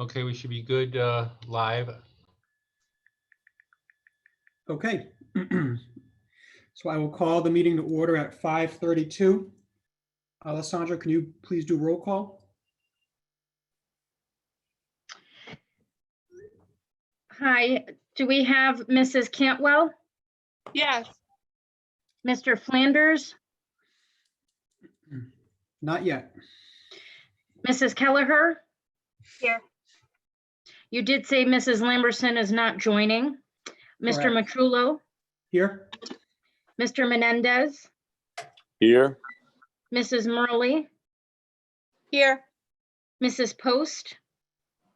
Okay, we should be good live. Okay. So I will call the meeting to order at 5:32. Alessandra, can you please do roll call? Hi, do we have Mrs. Cantwell, Yes. Mr. Flanders, Not yet. Mrs. Kelleher? Here. You did say Mrs. Lamberson is not joining. Mr. Correct. Matrullo, Here? Mr. Menendez, Here. Mrs. Murley, Here. Mrs. Post,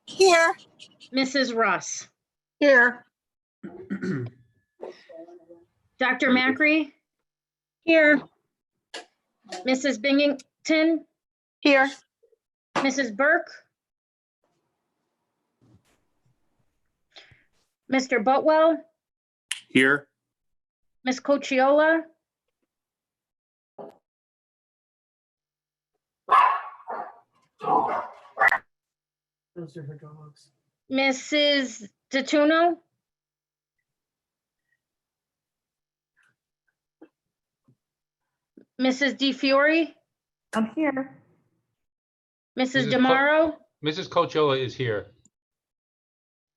Here. Mrs. Russ, Here. Dr. Macri, Here. Mrs. Binghamton, Here. Mrs. Burke, Mr. Butwell, Here. Ms. Cochiola, Those are her dogs. Mrs. DeTuno, Mrs. DeFiore, I'm here. Mrs. Mrs. DeMauro. Mrs. Cochiola is here.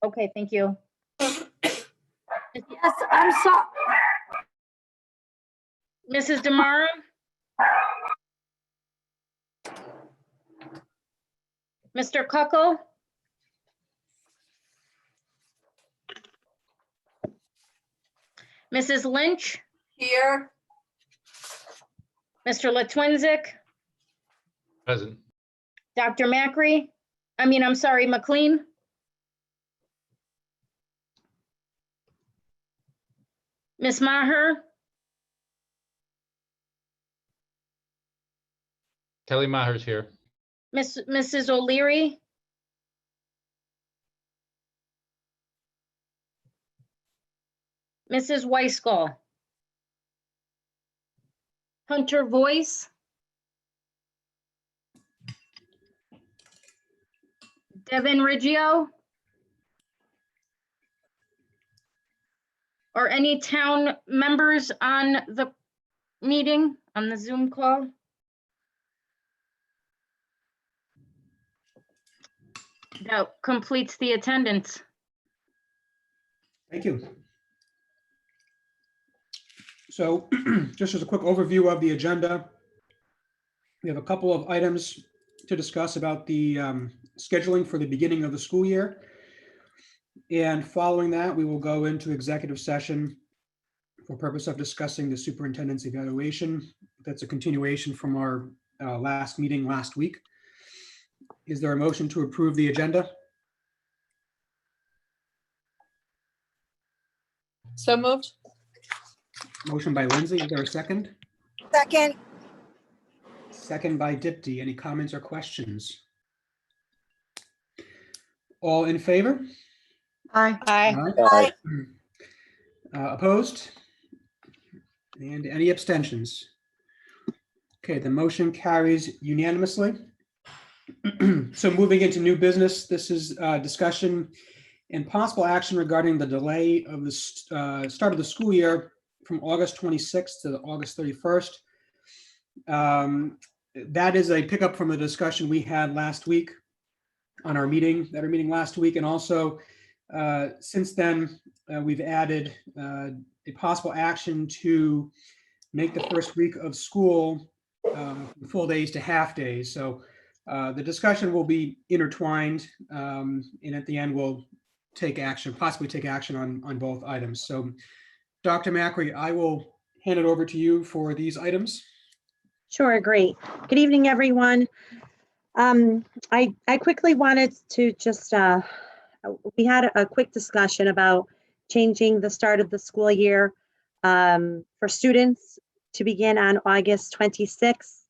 Okay, thank you. Yes, I'm sorry. Mrs. DeMauro, Mr. Cuckle, Mrs. Lynch, Here. Mr. Latwinzik, Present. Dr. Macri, I'm sorry, McLean, Ms. Maher, Kelly Maher's here. Mrs. O'Leary, Mrs. Weisgall, Hunter Voice, Devin Riggio, or any town members on the meeting, on the Zoom call? That completes the attendance. Thank you. So just as a quick overview of the agenda, we have a couple of items to discuss about the scheduling for the beginning of the school year. And following that, we will go into executive session for purpose of discussing the superintendent's evaluation. That's a continuation from our last meeting last week. Is there a motion to approve the agenda? So moved. Motion by Lindsay. Is there a second? Second. Second by Dipti. Any comments or questions? All in favor? Aye. Aye. Aye. Opposed? And any abstentions? Okay, the motion carries unanimously. So moving into new business, this is discussion and possible action regarding the delay of the start of the school year from August 26th to August 31st. That is a pickup from the discussion we had last week on our meeting last week. And also since then, we've added a possible action to make the first week of school full days to half days. So the discussion will be intertwined, and at the end we'll take action, possibly take action on both items. So Dr. Macri, I will hand it over to you for these items. Sure, great. Good evening, everyone. I quickly wanted to just, we had a quick discussion about changing the start of the school year for students to begin on August 26th.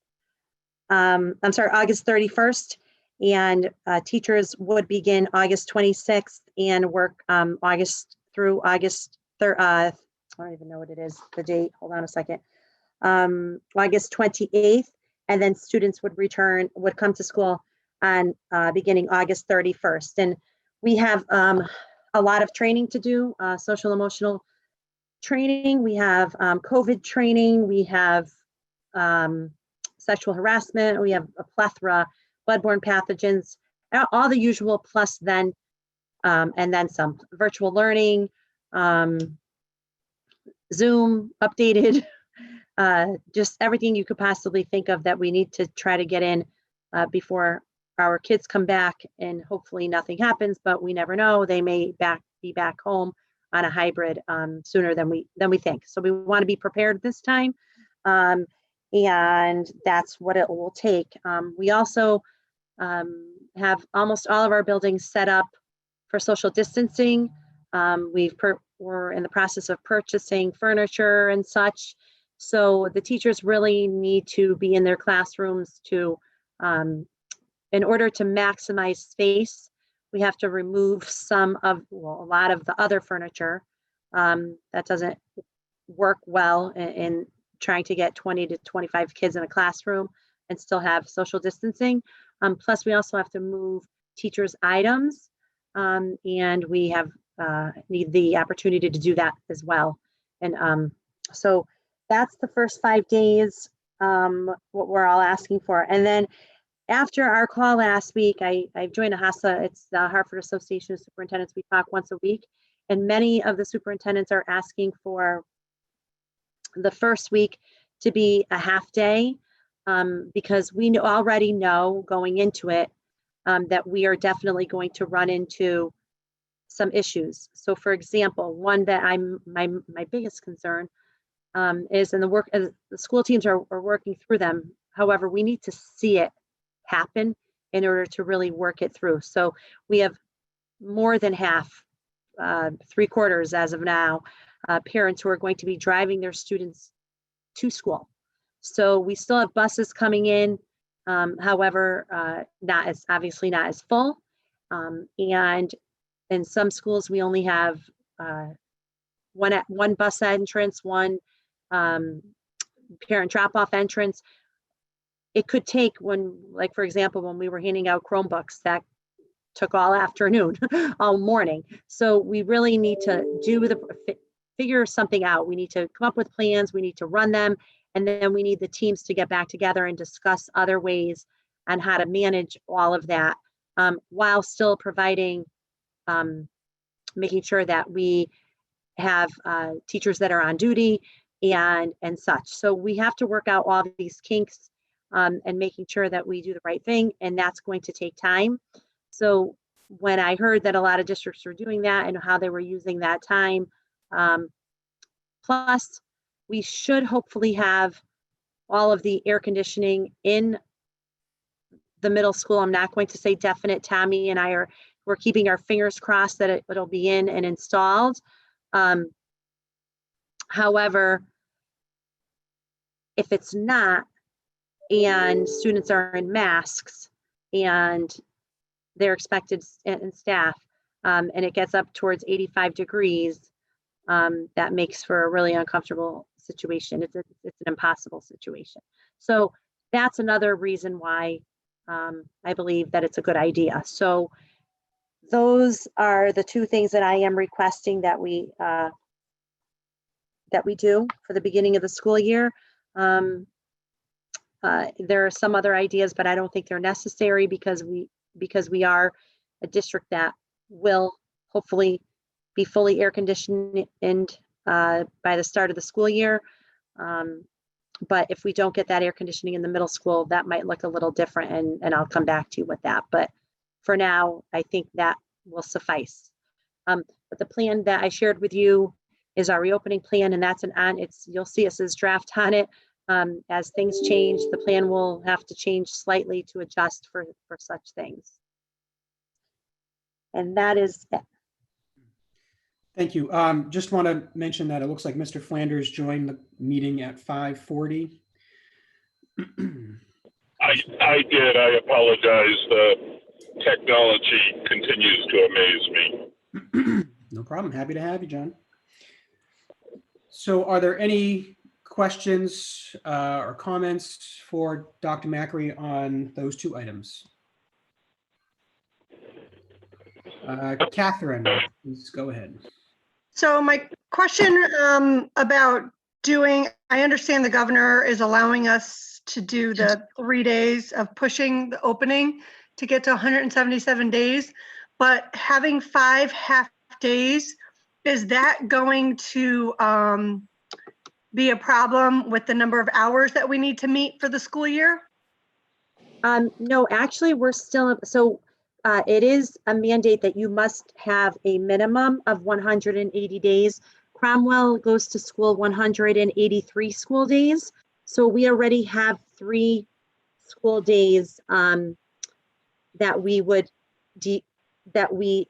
I'm sorry, August 31st, and teachers would begin August 26th and work August through August 3rd. I don't even know what it is, the date. Hold on a second. August 28th, and then students would come to school on beginning August 31st. And we have a lot of training to do, social emotional training. We have COVID training. We have sexual harassment. We have a plethora, bloodborne pathogens, all the usual, plus then and then some virtual learning, Zoom updated, just everything you could possibly think of that we need to try to get in before our kids come back, and hopefully nothing happens, but we never know. They may be back home on a hybrid sooner than we think. So we want to be prepared this time, and that's what it will take. We also have almost all of our buildings set up for social distancing. We're in the process of purchasing furniture and such. So the teachers really need to be in their classrooms to, in order to maximize space, we have to remove a lot of the other furniture that doesn't work well in trying to get 20 to 25 kids in a classroom and still have social distancing. Plus, we also have to move teachers' items, and we have need the opportunity to do that as well. And so that's the first 5 days, what we're all asking for. And then after our call last week, I've joined HASA, it's the Hartford Association of Superintendents. We talk once a week, and many of the superintendents are asking for the first week to be a half day, because we already know going into it that we are definitely going to run into some issues. So for example, one that my biggest concern is in the work, as the school teams are working through them. However, we need to see it happen in order to really work it through. So we have more than half, 3/4 as of now, parents who are going to be driving their students to school. So we still have buses coming in, however, obviously not as full. And in some schools, we only have one bus entrance, one parent drop-off entrance. It could take like for example, when we were handing out Chromebooks, that took all afternoon, all morning. So we really need to figure something out. We need to come up with plans. We need to run them. And then we need the teams to get back together and discuss other ways on how to manage all of that, while still providing, making sure that we have teachers that are on duty and such. So we have to work out all these kinks, and making sure that we do the right thing, and that's going to take time. So when I heard that a lot of districts were doing that and how they were using that time, plus we should hopefully have all of the air conditioning in the middle school. I'm not going to say definite. Tammy and we're keeping our fingers crossed that it'll be in and installed. However, if it's not, and students are in masks and they're expected, and staff, and it gets up towards 85 degrees, that makes for a really uncomfortable situation. It's an impossible situation. So that's another reason why I believe that it's a good idea. So those are the two things that I am requesting that we do for the beginning of the school year. There are some other ideas, but I don't think they're necessary because we are a district that will hopefully be fully air conditioned by the start of the school year. But if we don't get that air conditioning in the middle school, that might look a little different, and I'll come back to you with that. But for now, I think that will suffice. But the plan that I shared with you is our reopening plan, and that's you'll see it says draft on it. As things change, the plan will have to change slightly to adjust for such things. And that is it. Thank you. Just want to mention that it looks like Mr. Flanders joined the meeting at 5:40. I did. I apologize. The technology continues to amaze me. No problem. Happy to have you, John. So are there any questions or comments for Dr. Macri on those two items? Catherine, please go ahead. So my question about I understand the governor is allowing us to do the 3 days of pushing the opening to get to 177 days, but having 5 half days, is that going to be a problem with the number of hours that we need to meet for the school year? No, actually, we're still, it is a mandate that you must have a minimum of 180 days. Cromwell goes to school 183 school days. So we already have 3 school days that we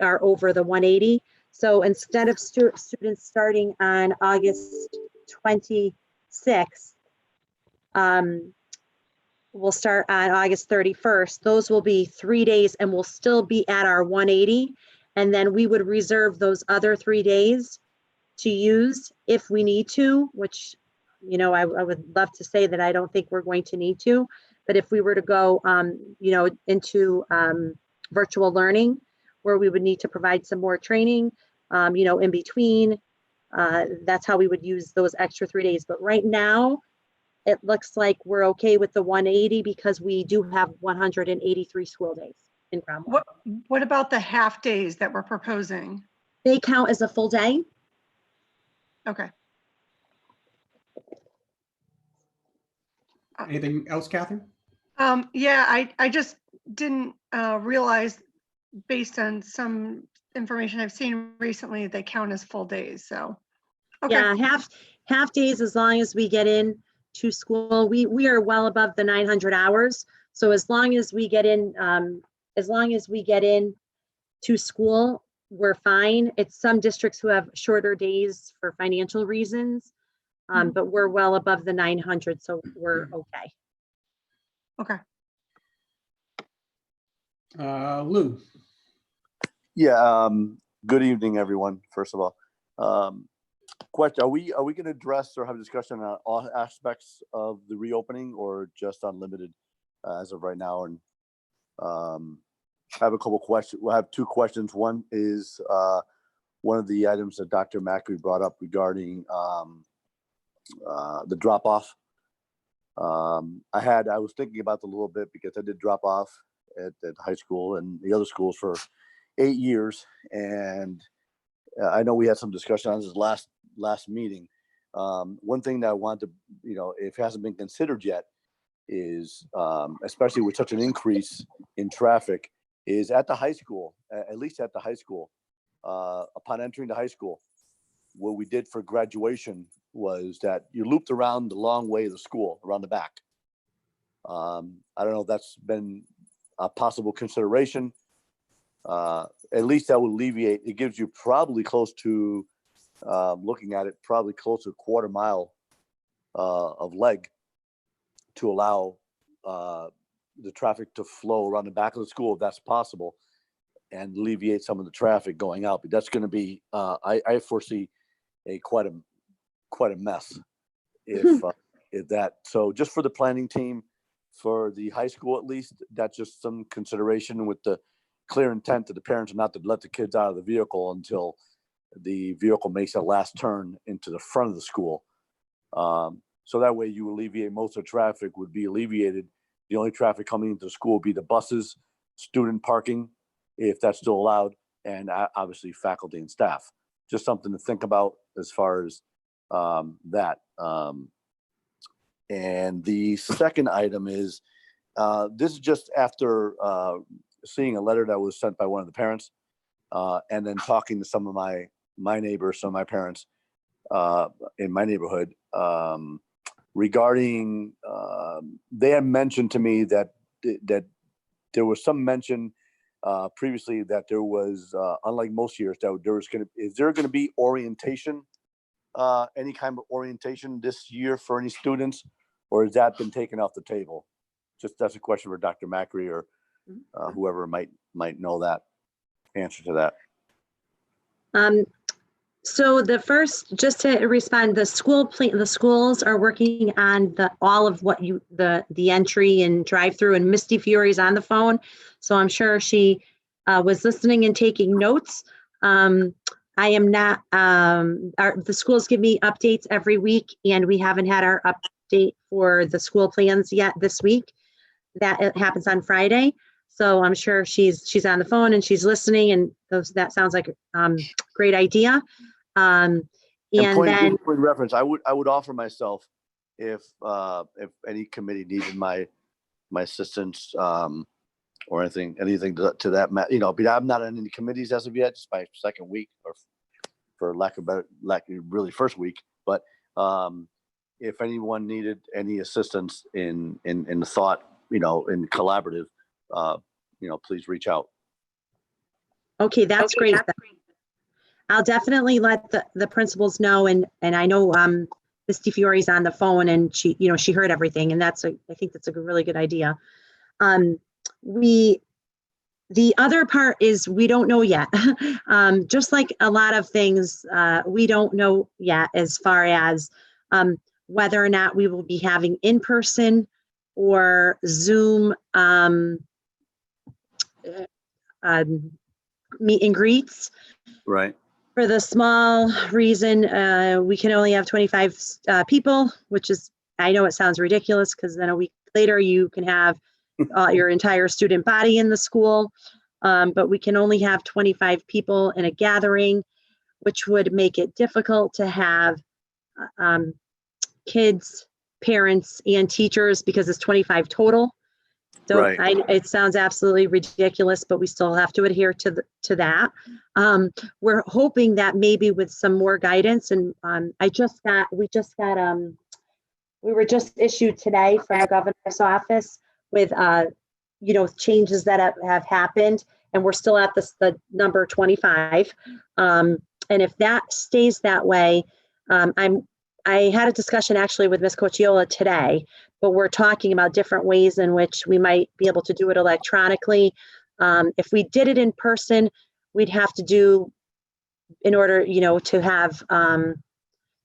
are over the 180. So instead of students starting on August 26th, we'll start on August 31st. Those will be 3 days and we'll still be at our 180. And then we would reserve those other 3 days to use if we need to, which, you know, I would love to say that I don't think we're going to need to, but if we were to go, you know, into virtual learning where we would need to provide some more training, you know, in between, that's how we would use those extra 3 days. But right now, it looks like we're okay with the 180 because we do have 183 school days in Cromwell. What about the half days that we're proposing? They count as a full day. Okay. Anything else, Catherine? Yeah, I just didn't realize, based on some information I've seen recently, they count as full days, so. Okay. Yeah, half days as long as we get in to school. We are well above the 900 hours. So as long as we get in, to school, we're fine. It's some districts who have shorter days for financial reasons, but we're well above the 900, so we're okay. Okay. Lou. Yeah, good evening, everyone, first of all. Question, are we going to address or have a discussion on all aspects of the reopening or just on limited as of right now? And I have a couple questions. We'll have 2 questions. One is one of the items that Dr. Macri brought up regarding the drop-off. I was thinking about it a little bit because I did drop off at high school and the other schools for 8 years. And I know we had some discussion on this last meeting. One thing that I want to, you know, if it hasn't been considered yet is, especially with such an increase in traffic, is at the high school, at least at the high school, upon entering the high school, what we did for graduation was that you looped around the long way of the school, around the back. I don't know if that's been a possible consideration. At least that will alleviate, it gives you probably close to, looking at it, probably close to a quarter mile of leg to allow the traffic to flow around the back of the school if that's possible and alleviate some of the traffic going out. But that's going to be, I foresee quite a mess if that. So just for the planning team, for the high school at least, that's just some consideration with the clear intent of the parents not to let the kids out of the vehicle until the vehicle makes a last turn into the front of the school. So that way you alleviate most of the traffic would be alleviated. The only traffic coming into the school would be the buses, student parking, if that's still allowed, and obviously faculty and staff. Just something to think about as far as that. And the second item is, this is just after seeing a letter that was sent by one of the parents, and then talking to some of my neighbors, some of my parents in my neighborhood, regarding, they had mentioned to me that there was some mention previously that there was, unlike most years, that there was is there going to be orientation, any kind of orientation this year for any students, or has that been taken off the table? Just that's a question for Dr. Macri or whoever might know that answer to that. So the first, just to respond, the schools are working on all of what the entry and drive-through, and Misty Fury's on the phone. So I'm sure she was listening and taking notes. I am not, the schools give me updates every week, and we haven't had our update for the school plans yet this week. That it happens on Friday. So I'm sure she's on the phone and she's listening, and that sounds like a great idea. And point then of reference, I would offer myself if any committee needed my assistance, or anything to that, but I'm not on any committees as of yet. It's my second week, or for lack of really first week. But if anyone needed any assistance in the thought, in collaborative, please reach out. okay, that's great. I'll definitely let the principals know, and I know Ms. DeFiore's on the phone, and she heard everything, and I think that's a really good idea. The other part is we don't know yet. Just like a lot of things, we don't know yet as far as whether or not we will be having in-person or Zoom meet and greets. Right. For the small reason, we can only have 25 people, which is, I know it sounds ridiculous, because then a week later you can have your entire student body in the school, but we can only have 25 people in a gathering, which would make it difficult to have kids, parents, and teachers, because it's 25 total. So Right. it sounds absolutely ridiculous, but we still have to adhere to that. We're hoping that maybe with some more guidance, and we were just issued today from the governor's office with changes that have happened, and we're still at the number 25. And if that stays that way, I had a discussion actually with Ms. Cochiola today, but we're talking about different ways in which we might be able to do it electronically. If we did it in person, we'd have to do, in order, to have, to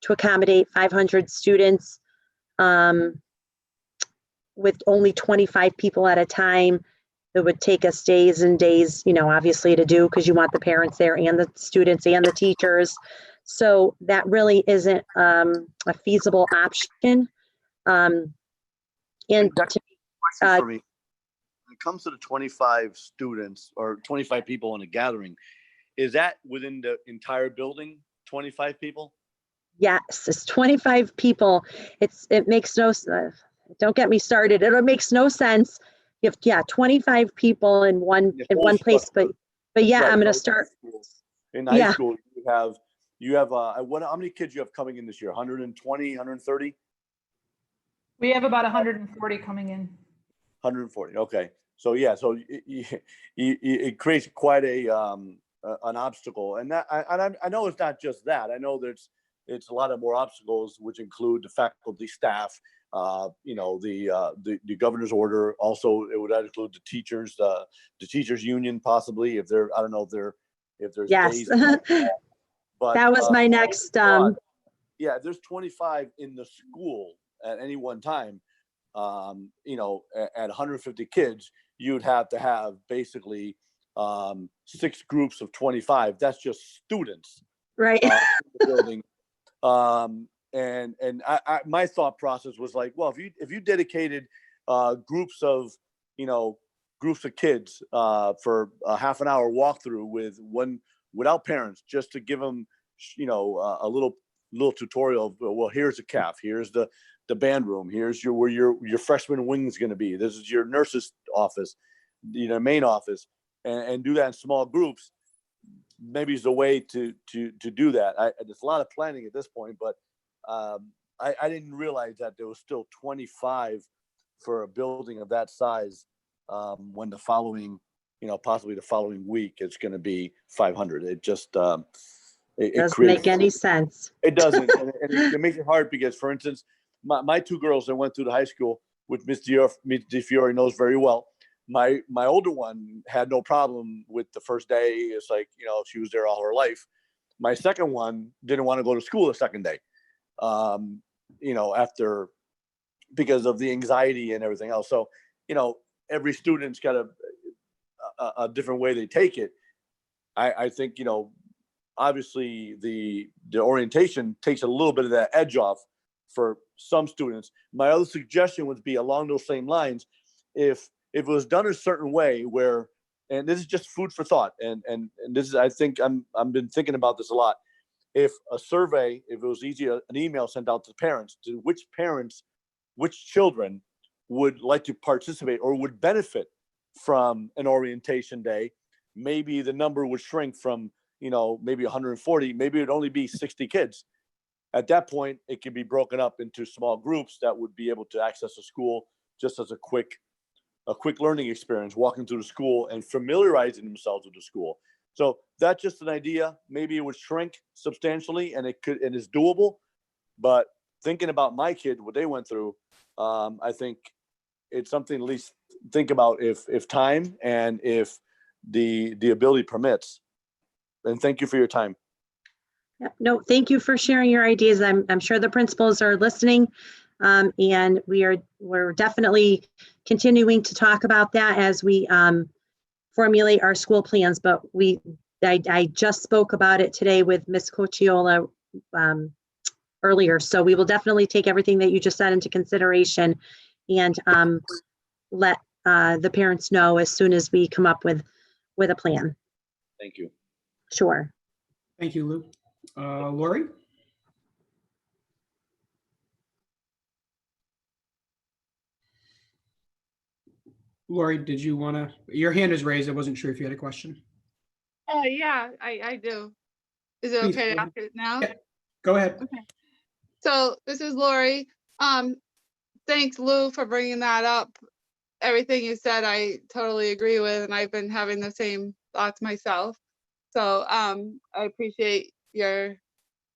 accommodate 500 students with only 25 people at a time. It would take us days and days, obviously, to do, because you want the parents there and the students and the teachers. So that really isn't a feasible option. And Question for me. When it comes to the 25 students or 25 people in a gathering, is that within the entire building, 25 people? yes, it's 25 people. It makes no don't get me started. It makes no sense. You have 25 people in one place, but yeah, Right. I'm going to start. In high school, you have how many kids you have coming in this year? 120, 130? We have about 140 coming in. 140. Okay. So yeah, so it creates quite an obstacle, and I know it's not just that. I know there's it's a lot of more obstacles, which include the faculty, staff, the governor's order. Also, it would include the teachers union, possibly, if they're, I don't know if there's Yes. days. But that was my next. Yeah, there's 25 in the school at any one time. At 150 kids, you'd have to have basically 6 groups of 25. That's just students, right. in the building. And my thought process was like, well, if you dedicated groups of kids for a half an hour walkthrough without parents, just to give them a little tutorial of, well, here's a calf, here's the band room, here's where your freshman wing is going to be, this is your nurse's office, main office, and do that in small groups. Maybe is a way to do that. There's a lot of planning at this point, but I didn't realize that there was still 25 for a building of that size, when the following, possibly the following week, it's going to be 500. It just it doesn't make any sense. It doesn't, and it makes it hard because, for instance, my 2 girls that went through the high school, which Ms. DeFiore knows very well. My older one had no problem with the first day. It's like, she was there all her life. My second one didn't want to go to school the second day, after, because of the anxiety and everything else. So, every student's got a different way they take it. I think, you know, obviously the orientation takes a little bit of that edge off for some students. My other suggestion would be along those same lines. If it was done a certain way where, and this is just food for thought, and this is, I think I've been thinking about this a lot. If a survey, if it was easy, an email sent out to parents, to which parents, which children would like to participate or would benefit from an orientation day, maybe the number would shrink from, you know, maybe 140, maybe it'd only be 60 kids. At that point, it could be broken up into small groups that would be able to access the school just as a quick learning experience, walking through the school and familiarizing themselves with the school. So that's just an idea. Maybe it would shrink substantially, and it is doable. But thinking about my kids, what they went through, I think it's something to at least think about if time and if the ability permits. And thank you for your time. Yeah, no, thank you for sharing your ideas. I'm sure the principals are listening, and we're definitely continuing to talk about that as we formulate our school plans. But I just spoke about it today with Ms. Cocciola earlier, so we will definitely take everything that you just said into consideration and let the parents know as soon as we come up with a plan. Thank you. Sure. Thank you, Lou. Lori? Lori, did you want to, your hand is raised. I wasn't sure if you had a question. Yeah, I do. Is it Please, okay to go ahead. ask it now? Yeah. Go ahead. Okay. So this is Lori. Thanks, Lou, for bringing that up. Everything you said, I totally agree with, and I've been having the same thoughts myself. So I appreciate your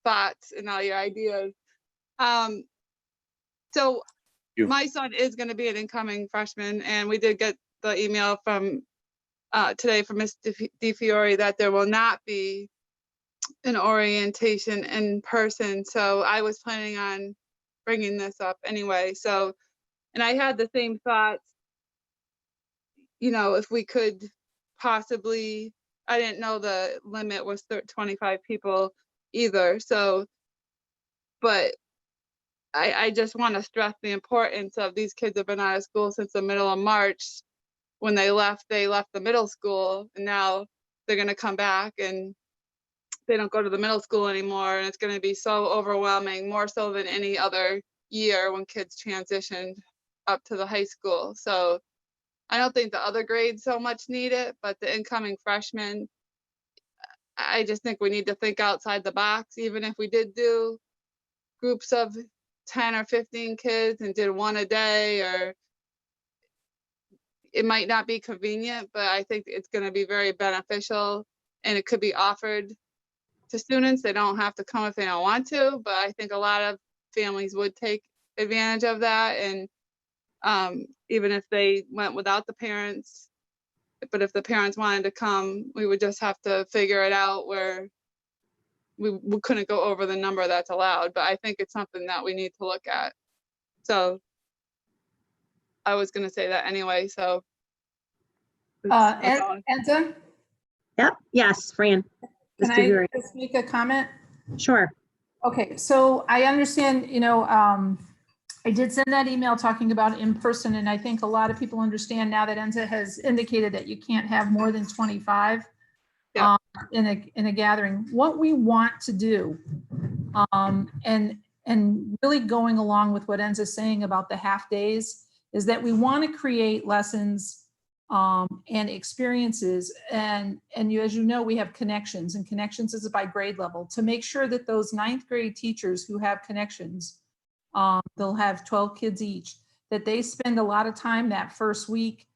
thoughts and all your ideas. So my son is going to be an incoming freshman, and we did get the email from today from Ms. DeFiore that there will not be an orientation in person. So I was planning on bringing this up anyway. So, and I had the same thoughts, you know, if we could possibly, I didn't know the limit was 25 people either. So, but I just want to stress the importance of these kids have been out of school since the middle of March. When they left the middle school, and now they're going to come back and they don't go to the middle school anymore. And it's going to be so overwhelming, more so than any other year when kids transitioned up to the high school. So I don't think the other grades so much need it, but the incoming freshmen, I just think we need to think outside the box. Even if we did do groups of 10 or 15 kids and did one a day, or it might not be convenient, but I think it's going to be very beneficial, and it could be offered to students. They don't have to come if they don't want to, but I think a lot of families would take advantage of that. And even if they went without the parents, but if the parents wanted to come, we would just have to figure it out where we couldn't go over the number that's allowed. But I think it's something that we need to look at. So I was going to say that anyway. So Enza, Yep. Yes, Fran. can Mr. I Bury. just make a comment? Sure. Okay, so I understand, you know, I did send that email talking about in person, and I think a lot of people understand now that Enza has indicated that you can't have more than 25 Yeah. in a gathering. What we want to do, and really going along with what Enza's saying about the half days, is that we want to create lessons and experiences, and you, as you know, we have connections, and connections is by grade level, to make sure that those 9th grade teachers who have connections, they'll have 12 kids each, that they spend a lot of time that first week,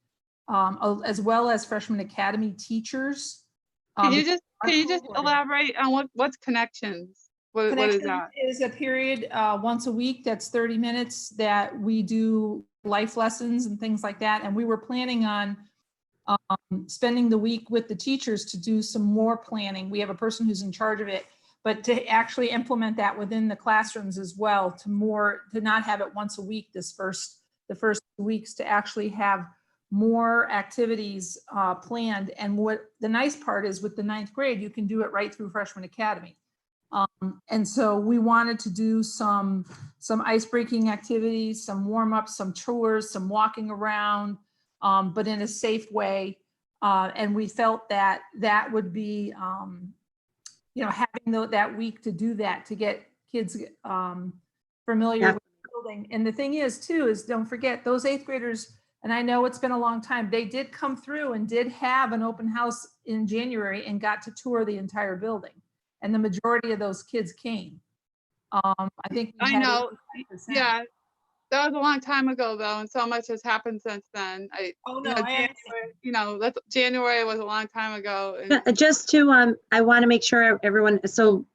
as well as freshman academy teachers. can you just elaborate on what's connections? What is Connections that? is a period once a week that's 30 minutes that we do life lessons and things like that. And we were planning on spending the week with the teachers to do some more planning. We have a person who's in charge of it, but to actually implement that within the classrooms as well, to not have it once a week the first 2 weeks, to actually have more activities planned. And what the nice part is with the 9th grade, you can do it right through Freshman Academy. And so we wanted to do some ice-breaking activities, some warm-ups, some tours, some walking around, but in a safe way. And we felt that that would be, having that week to do that, to get kids familiar with the building. And the thing is too, is don't forget those 8th graders, and I know it's been a long time, they did come through and did have an open house in January and got to tour the entire building. And the majority of those kids came. I think we I had know. 85%. Yeah, that was a long time ago though, and so much has happened since then. January was a long time ago. And Just to, I want to make sure everyone, so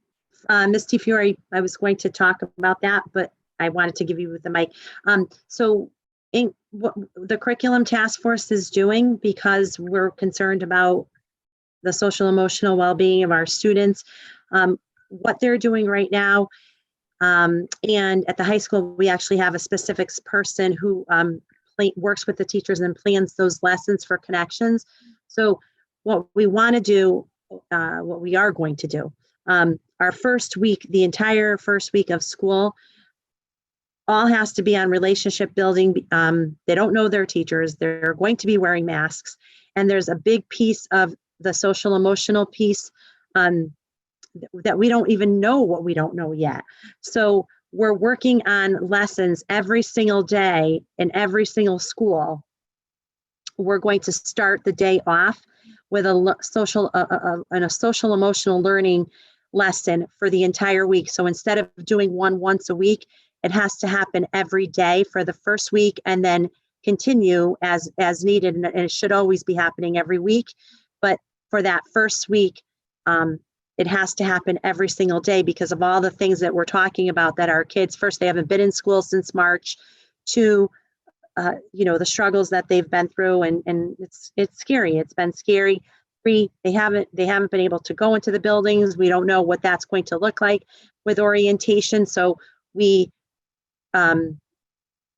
Ms. Fiore, I was going to talk about that, but I wanted to give you the mic. So what the curriculum task force is doing, because we're concerned about the social emotional well-being of our students, what they're doing right now, and at the high school, we actually have a specifics person who works with the teachers and plans those lessons for connections. So what we want to do, what we are going to do, our first week, the entire first week of school, all has to be on relationship building. They don't know their teachers. They're going to be wearing masks. And there's a big piece of the social emotional piece that we don't even know what we don't know yet. So we're working on lessons every single day in every single school. We're going to start the day off with a social emotional learning lesson for the entire week. So instead of doing one once a week, it has to happen every day for the first week and then continue as needed. And it should always be happening every week. But for that first week, it has to happen every single day because of all the things that we're talking about that our kids, first, they haven't been in school since March, two, the struggles that they've been through, and it's scary. It's been scary. Three, they haven't been able to go into the buildings. We don't know what that's going to look like with orientation. So we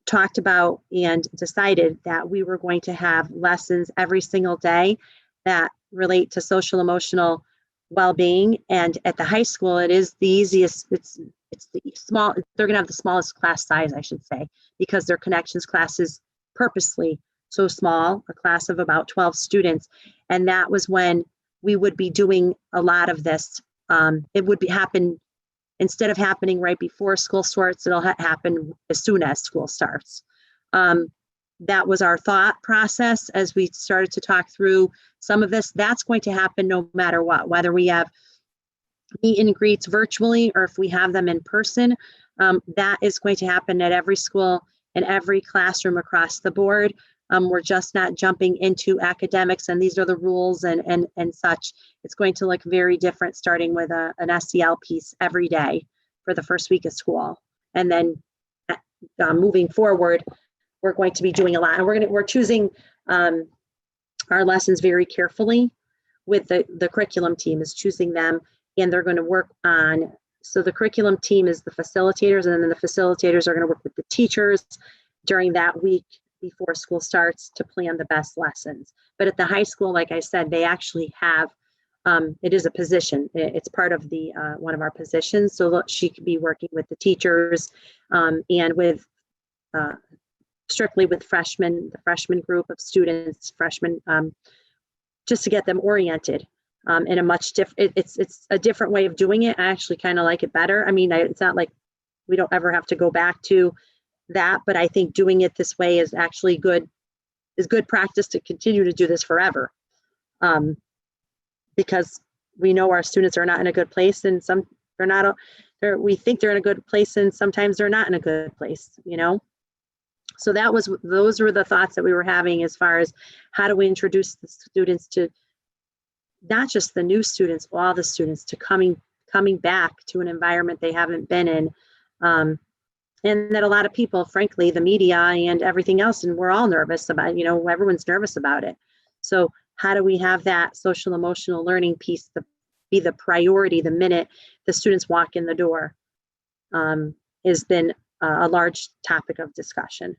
talked about and decided that we were going to have lessons every single day that relate to social emotional well-being. And at the high school, it is the easiest. It's the small. They're going to have the smallest class size, I should say, because their connections class is purposely so small, a class of about 12 students. And that was when we would be doing a lot of this. It would happen instead of happening right before school starts. It'll happen as soon as school starts. That was our thought process as we started to talk through some of this. That's going to happen no matter what, whether we have meet and greets virtually or if we have them in person. That is going to happen at every school and every classroom across the board. We're just not jumping into academics and these are the rules and such. It's going to look very different starting with an SEL piece every day for the first week of school. And then moving forward, we're going to be doing a lot, and we're choosing our lessons very carefully with the curriculum team is choosing them, and they're going to work on, so the curriculum team is the facilitators, and then the facilitators are going to work with the teachers during that week before school starts to plan the best lessons. But at the high school, like I said, they actually have, it is a position. It's part of the one of our positions. So she could be working with the teachers and with strictly with freshmen, the freshman group of students, just to get them oriented in a much different, it's a different way of doing it. I actually kind of like it better. I mean, it's not like we don't ever have to go back to that, but I think doing it this way is actually good practice to continue to do this forever. Because we know our students are not in a good place, and some they're not, we think they're in a good place, and sometimes they're not in a good place, So those were the thoughts that we were having as far as how do we introduce the students to, not just the new students, all the students to coming back to an environment they haven't been in. And that a lot of people, frankly, the media and everything else, and we're all nervous about, everyone's nervous about it. So how do we have that social emotional learning piece be the priority the minute the students walk in the door has been a large topic of discussion.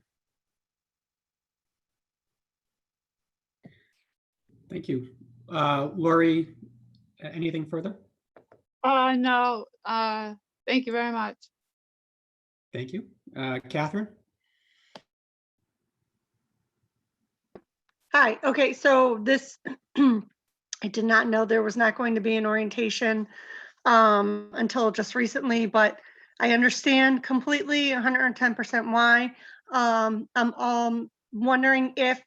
Thank you. Lori, anything further? No, thank you very much. Thank you. Catherine? Hi, okay, so this, I did not know there was not going to be an orientation until just recently, but I understand completely 110% why. I'm wondering if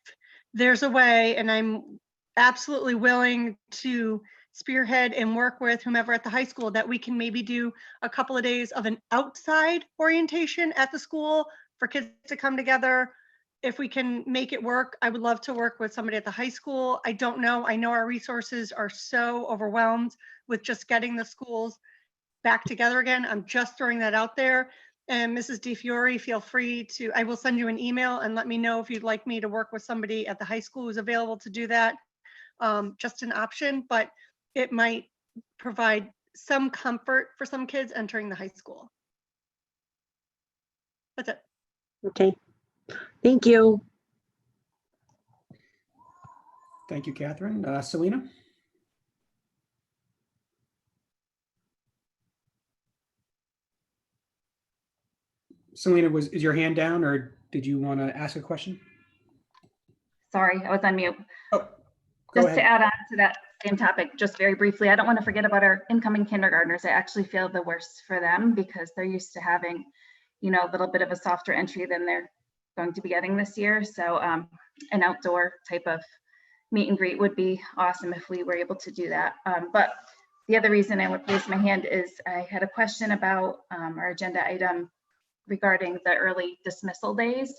there's a way, and I'm absolutely willing to spearhead and work with whomever at the high school, that we can maybe do a couple of days of an outside orientation at the school for kids to come together. If we can make it work, I would love to work with somebody at the high school. I don't know. I know our resources are so overwhelmed with just getting the schools back together again. I'm just throwing that out there. And Mrs. DiFiore, feel free to, I will send you an email and let me know if you'd like me to work with somebody at the high school who's available to do that. Just an option, but it might provide some comfort for some kids entering the high school. That's it. Okay. Thank you. Thank you, Catherine. Selena? Selena, is your hand down or did you want to ask a question? Sorry, I was on mute. Oh, go Just ahead. to add on to that same topic, just very briefly, I don't want to forget about our incoming kindergartners. I actually feel the worst for them because they're used to having, you know, a little bit of a softer entry than they're going to be getting this year. So an outdoor type of meet and greet would be awesome if we were able to do that. But the other reason I would raise my hand is I had a question about our agenda item regarding the early dismissal days.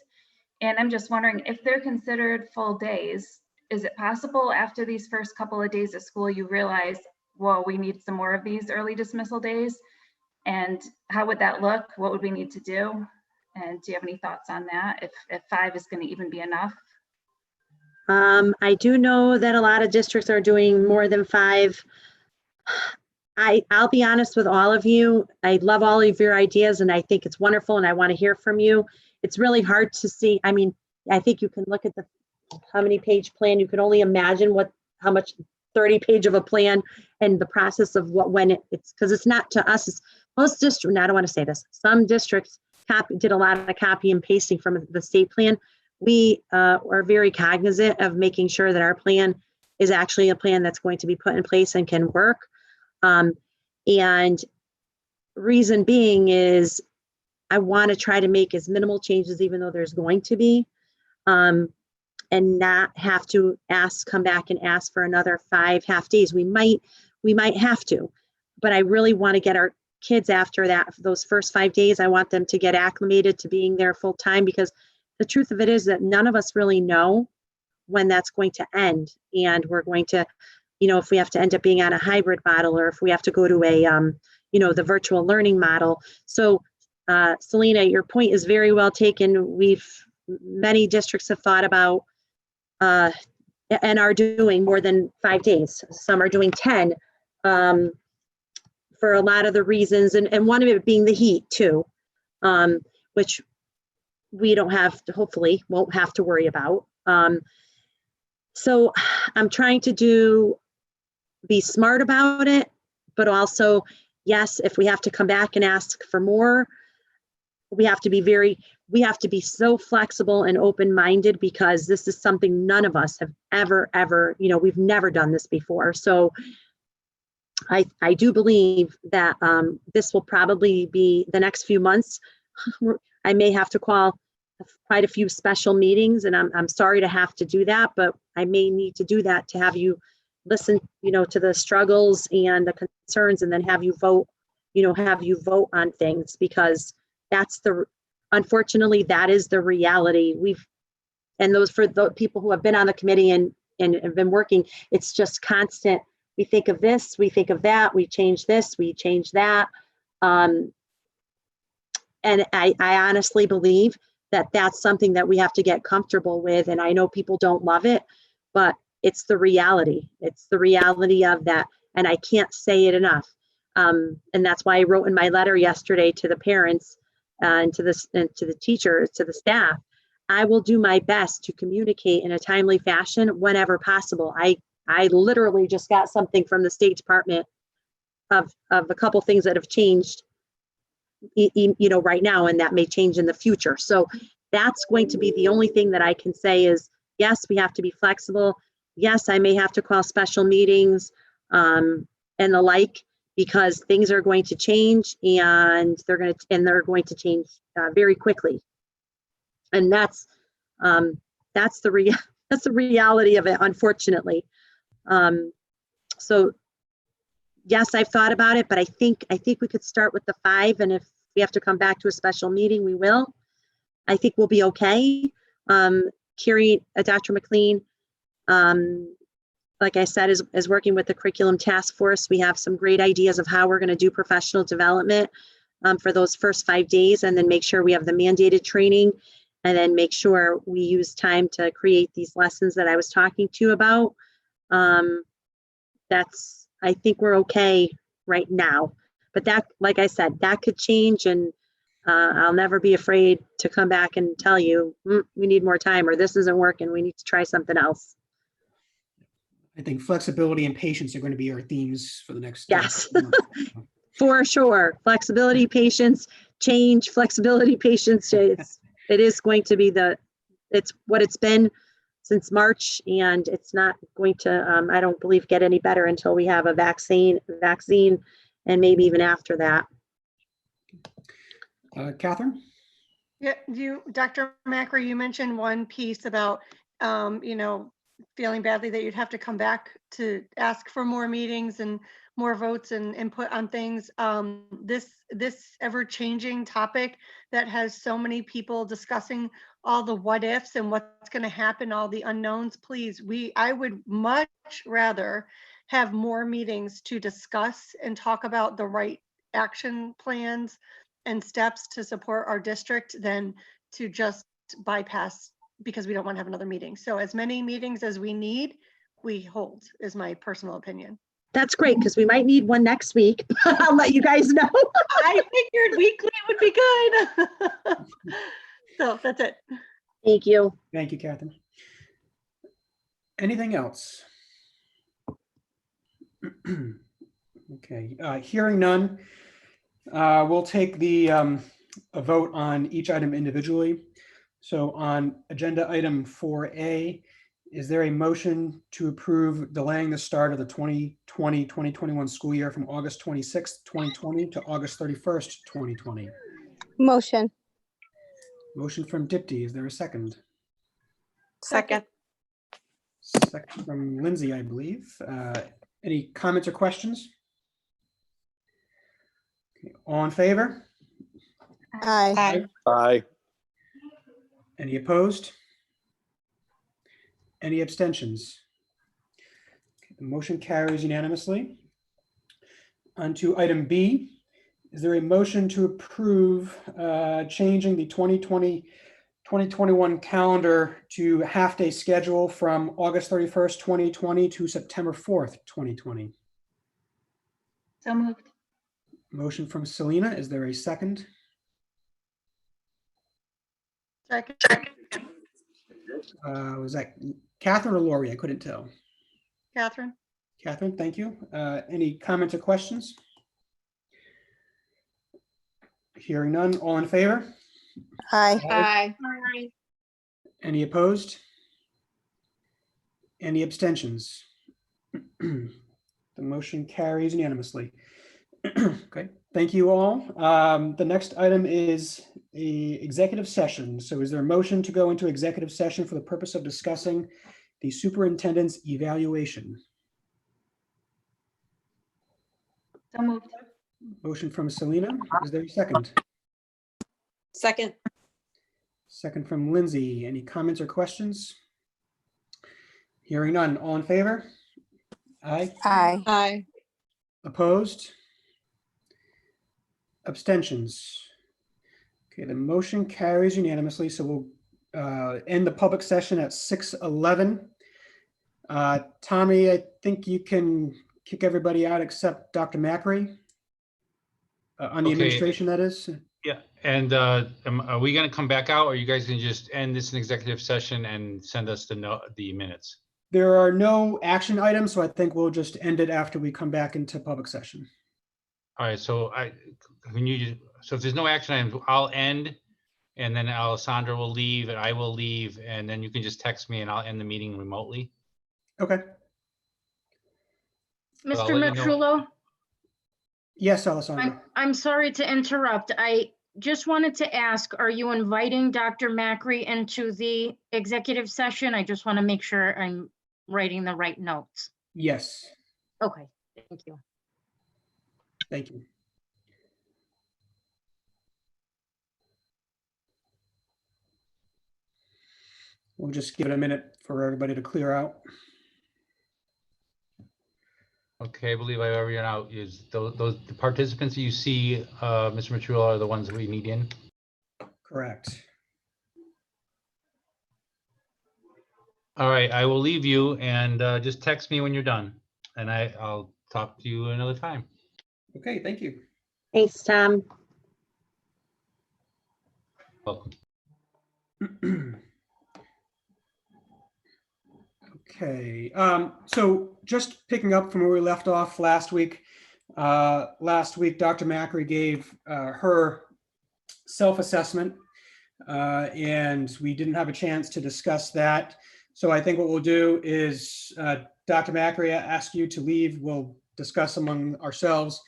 And I'm just wondering if they're considered full days, is it possible after these first couple of days of school, you realize, well, we need some more of these early dismissal days? And how would that look? What would we need to do? And do you have any thoughts on that? If 5 is going to even be enough? I do know that a lot of districts are doing more than 5. I'll be honest with all of you. I love all of your ideas and I think it's wonderful and I want to hear from you. It's really hard to see. I mean, I think you can look at the how many page plan. You can only imagine how much 30 page of a plan and the process of when it's because it's not to us. It's most districts, I don't want to say this. Some districts did a lot of copy and pasting from the state plan. We are very cognizant of making sure that our plan is actually a plan that's going to be put in place and can work. And reason being is I want to try to make as minimal changes, even though there's going to be, and not have to come back and ask for another 5 half days. We might have to, but I really want to get our kids after those first 5 days. I want them to get acclimated to being there full time, because the truth of it is that none of us really know when that's going to end. And we're going to, if we have to end up being on a hybrid model, or if we have to go to a, the virtual learning model. So Selena, your point is very well taken. Many districts have thought about and are doing more than 5 days. Some are doing 10 for a lot of the reasons, and one of it being the heat too, which we hopefully won't have to worry about. So I'm trying to be smart about it, but also, yes, if we have to come back and ask for more, we have to be so flexible and open-minded, because this is something none of us have ever, we've never done this before. So I do believe that this will probably be the next few months. I may have to call quite a few special meetings, and I'm sorry to have to do that, but I may need to do that to have you listen, to the struggles and the concerns, and then have you vote on things, because unfortunately, that is the reality. For the people who have been on the committee and have been working, it's just constant. We think of this, we think of that, we change this, we change that. And I honestly believe that that's something that we have to get comfortable with. And I know people don't love it, but it's the reality. It's the reality of that. And I can't say it enough. And that's why I wrote in my letter yesterday to the parents and to the teachers, to the staff, I will do my best to communicate in a timely fashion whenever possible. I I literally just got something from the State Department of a couple things that have changed, right now, and that may change in the future. So that's going to be the only thing that I can say is, yes, we have to be flexible. Yes, I may have to call special meetings and the like, because things are going to change, and they're going to change very quickly. And that's the reality of it, unfortunately. So yes, I've thought about it, but I think we could start with the 5, and if we have to come back to a special meeting, we will. I think we'll be okay. Carrie, Dr. McLean, like I said, is working with the curriculum task force. We have some great ideas of how we're going to do professional development for those first 5 days, and then make sure we have the mandated training, and then make sure we use time to create these lessons that I was talking to you about. I think we're okay right now, but that, like I said, that could change, and I'll never be afraid to come back and tell you, we need more time, or this isn't working, we need to try something else. I think flexibility and patience are going to be our themes for the next. Yes, for sure. Flexibility, patience, change, flexibility, patience. It is going to be it's what it's been since March, and it's not going to, I don't believe, get any better until we have a vaccine, and maybe even after that. Catherine? Yeah, Dr. Macri, you mentioned one piece about, feeling badly that you'd have to come back to ask for more meetings and more votes and input on things. This ever-changing topic that has so many people discussing all the what ifs and what's going to happen, all the unknowns, please, I would much rather have more meetings to discuss and talk about the right action plans and steps to support our district than to just bypass because we don't want to have another meeting. So as many meetings as we need, we hold, is my personal opinion. That's great, because we might need one next week. I'll let you guys know. I figured weekly would be good. So that's it. Thank you. Thank you, Catherine. Anything else? Okay, hearing none, we'll take a vote on each item individually. So on agenda item 4A, is there a motion to approve delaying the start of the 2020-2021 school year from August 26th, 2020 to August 31st, 2020? Motion. Motion from Dipti. Is there a second? Second. Second from Lindsay, I believe. Any comments or questions? Okay, all in favor? Aye. Aye. Any opposed? Any abstentions? Okay, the motion carries unanimously. On to item B. Is there a motion to approve changing the 2020-2021 calendar to half-day schedule from August 31st, 2020 to September 4th, 2020? So moved. Motion from Selena. Is there a second? Second. Was that Catherine or Lori? I couldn't tell. Catherine. Catherine, thank you. Any comments or questions? Hearing none, all in favor? Aye. Aye. Any opposed? Any abstentions? The motion carries unanimously. Okay, thank you all. The next item is the executive session. So is there a motion to go into executive session for the purpose of discussing the superintendent's evaluation? So moved. Motion from Selena. Is there a second? Second. Second from Lindsay. Any comments or questions? Hearing none. All in favor? Aye. Aye. Aye. Opposed? Abstentions? Okay, the motion carries unanimously. So we'll end the public session at 6:11. Tommy, I think you can kick everybody out except Dr. Macri. On the Okay. administration, that is. Yeah, and are we going to come back out, or you guys can just end this in executive session and send us the minutes? There are no action items, so I think we'll just end it after we come back into public session. All right, so so if there's no action items, I'll end, and then Alessandra will leave, and I will leave, and then you can just text me and I'll end the meeting remotely. Okay. But I'll Mr. let you know- Matrullo, Yes, Alessandra. I'm sorry to interrupt. I just wanted to ask, are you inviting Dr. Macri into the executive session? I just want to make sure I'm writing the right notes. Yes, Okay, thank you. thank you. We'll just give it a minute for everybody to clear out. Okay, I believe I already out. Is those the participants that you see, Mr. Matrullo, are the ones that we need in? Correct. All right, I will leave you, and just text me when you're done, and I'll talk to you another time. Okay, thank you. Thanks, Tom. Welcome. Okay, so just picking up from where we left off last week. Dr. Macri gave her self-assessment, and we didn't have a chance to discuss that. So I think what we'll do is, Dr. Macri, I ask you to leave. We'll discuss among ourselves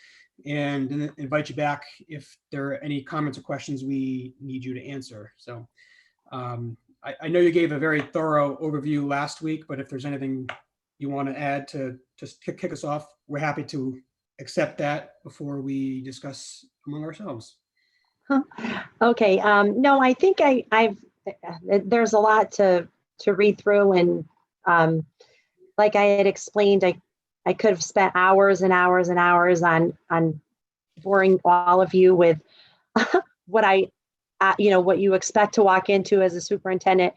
and then invite you back if there are any comments or questions we need you to answer. So I know you gave a very thorough overview last week, but if there's anything you want to add to just kick us off, we're happy to accept that before we discuss among ourselves. Okay, no, I think there's a lot to read through, and like I had explained, I could have spent hours and hours and hours on boring all of you with what what you expect to walk into as a superintendent.